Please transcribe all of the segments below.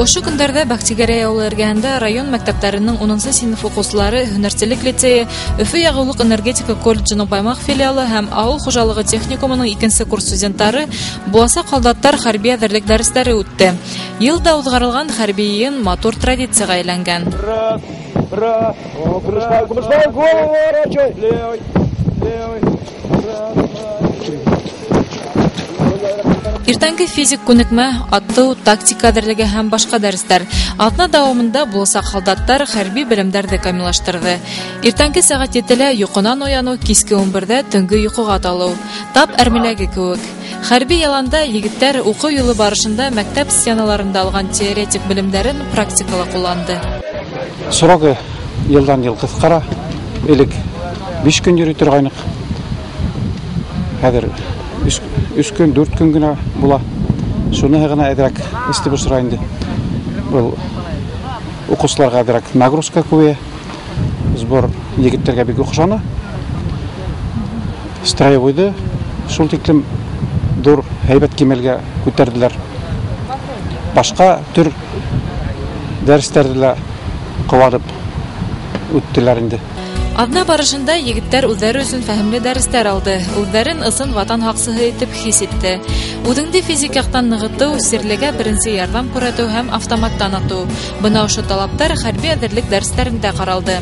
Ошо көндәрдә Бактигәрәй авылы эргәһендә район мәктәпләренең 10 сыйныф укучылары Һөнәрчелек лицее, Өфе ягулык энергетика колледжының Баймак филиалы һәм авыл хуҗалыгы техникумының 2 курс студентлары буласак солдаттар хәрби әзерлек дәресләре үтте. Елда узгарылган хәрби йыйын матур традициягә әйләнгән. Иртәнге физик күнекмә, ату, тактика әзерлеге һәм башка дәресләр. Атна дәвамында буласак солдаттар хәрби белемнәрне камиллаштырды. Иртәнге сәгать 7-дә йокынан уяну, киске 11-дә төнге йокыга талу. Тап әрмеләге кебек. Хәрби яланда егетләр уку юлы барышында мәктәп стеналарында алган теоретик белемнәрен практикала кулланды. Срогы елдан ел кыскара, элек 5 көн йөри торгайнык. Хәзер 3 көн, 4 көн генә була. Шуны гына әдрәк истебе сырайынды. Бу укучыларга әдрәк нагрузка күбәя. Сбор егетләргә бик охшана. Строевойды шул тиклем дур һәйбәт кимәлгә күтәрделәр. Башка төр дәресләрдә кыларып үттеләр инде. Адна барышында егетләр үзләре өчен фәһемле дәресләр алды. Үзләрен ысын ватан хаксыгы итеп хис итте. Үдеңде физик яктан ныгыту, сирлегә беренче ярдәм күрсәтү һәм автоматтан ату. Бына ошо талаптар хәрби әзерлек дәресләрендә каралды.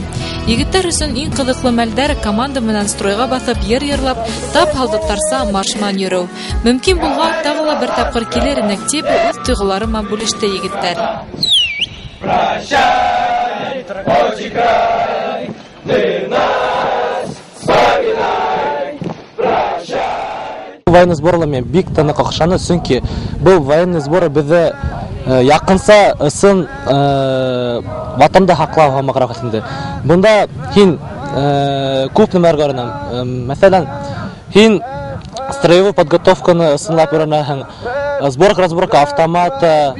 Егетләр өчен иң кызыклы мәлдәр команда белән стройга басып, йырлап, тап солдаттарса маршман йөрү. Мөмкин булган тагыла бер тапкыр килер инек дип үз туйгылары белән бүлеште егетләр. Военный сборлармен бик таны какшаны, чөнки бу военный сборы бездә якынса ысын ватанда хаклау хамаграгында. Бунда хин күп нәмәләр гарынан. Мәсәлән, хин строевой подготовканы сынлап барына, сборка автомата,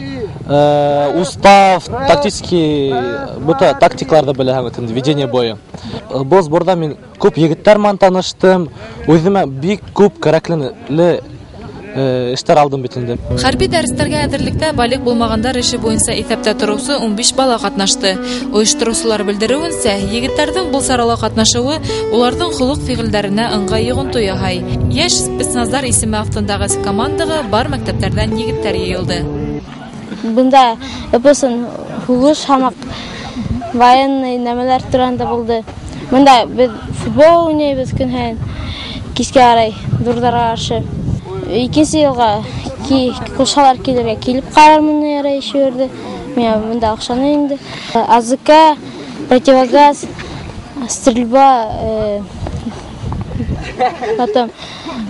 устав, тактический бута тактикларда беләм, ведение боя. Бу сборда мин күп егетләр белән таныштым. Үземә бик күп кирәкле эштәр алдым бит инде. Хәрби дәресләргә әзерлектә балык булмагандар эше буенча исәптә торучы 15 бала катнашты. Оештыручылар белдерүенчә, егетләрнең бу сарала катнашуы уларның холык фигыльләренә ыңгай йогынты яһай. Яшь спецназлар исеме астындагы командага бар мәктәпләрдән егетләр йыелды. Бunda эпосын хугыш һәм военный нәмәләр турында булды. Бunda без футбол уйнайбыз көн һәйин. Кичкә арай дурдарға каршы. Икенче елга кушалар килергә килеп карармын ярай шөрде. Мен монда акчаны инде. АЗК, противогаз, стрельба, потом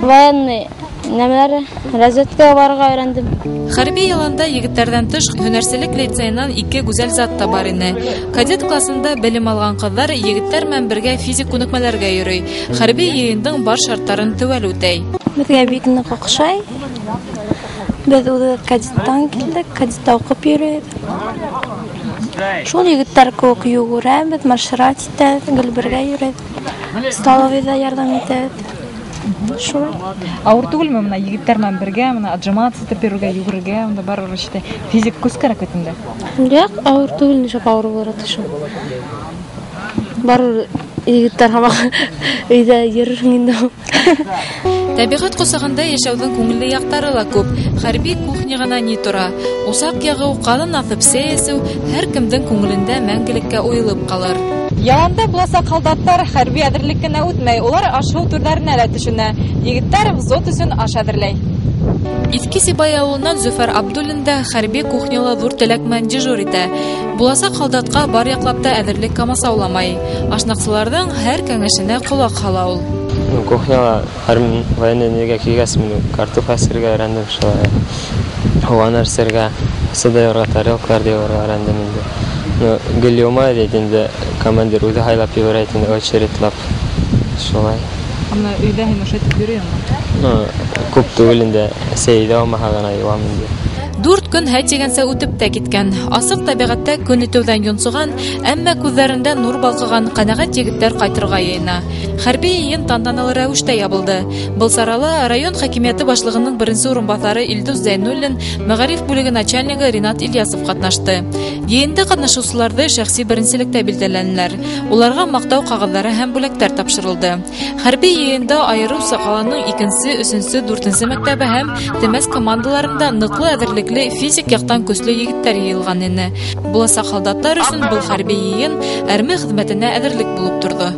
военный нәмәләр разведка барга өйрәндем. Хәрби яланда егетләрдән тыш һөнәрчелек лицейнан 2 гүзәл зат та бар иде. Кадет классында белем алган кызлар егетләр белән бергә физик күнекмәләргә йөри. Хәрби йыйындың бар шартларын төвәл үтәй. Безгә бик нык охшай. Без үзе кадеттан килдек, кадетта укып йөрибез. Шул егетләр күк югырабыз, маршрут итәбез, гөлбергә йөрибез. Столовыйда ярдәм итәбез. Шулай. Авыр түгелме менә егетләр белән бергә менә отжиматься итеп йөрергә, югырырга, монда барыр өчен физик күз кирәк бит инде. Юк, авыр түгел, ничек авыр булыр шул. Барыр егетләр һәм өйдә йөрергә инде. Табигать кусагында яшәүнең күңелле яктары ла күп. Хәрби кухнягына ни тора. Усак ягы, калын атып сәясәү һәркемнең күңелендә мәңгелеккә уелып калыр. Яланда буласак солдаттар хәрби әзерлеккә үтмәй, улар ашу төрләренә дә төшенә. Егетләр взвод өчен аш әзерләй. Иске Сибай авылыннан Зөфәр Абдуллин да хәрби кухняла зур теләк белән дежур итә. Буласак солдатка бар яклап та әзерлек камасауламай. Ашнакчыларның һәр кәңәшенә колак сала ул. Кухняла хәрби военныйга килгәсмен, картоф әсергә өйрәндем шулай. Һава нәрсәгә, сыдайга тарелкалар диярга өйрәндем инде. Гөльома дигәндә командир үзе хайлап йөрәйт инде, очередьлап. Шулай. Аны өйдә һин ошайтып йөрөйеңме? Күп түгел инде, сәйдә алмаган айвам инде. 4 көн һәй тигәнсә үтеп тә киткән. Асык табигатьтә көн итүдән йонсыган, әмма күҙҙәрендә нур балҡыған ҡәнәғәт егеттәр ҡайтырға йыйына. Хәрби йыйын тантаналы рәүештә ябылды. Был сарала район хакимияты башлығының беренсе урынбаҫары Илдус Зәйнуллин, мәғариф бүлеге начальнигы Ринат Ильясов ҡатнашты. Йыйында ҡатнашыусыларҙы шәхси беренселектә билдәләнеләр. Уларға маҡтау ҡағыҙҙары һәм бүләктәр тапшырылды. Хәрби йыйында айырыуса ҡаланың 2-нсе, 3-нсе, 4-нсе мәктәбе һәм Темәс командаларында ныҡлы әҙерлекле, физик яҡтан көслө егеттәр йыйылған ине. Буласаҡ һалдаттар өсөн был хәрби йыйын әрме хеҙмәтенә әҙерлек булып торҙо.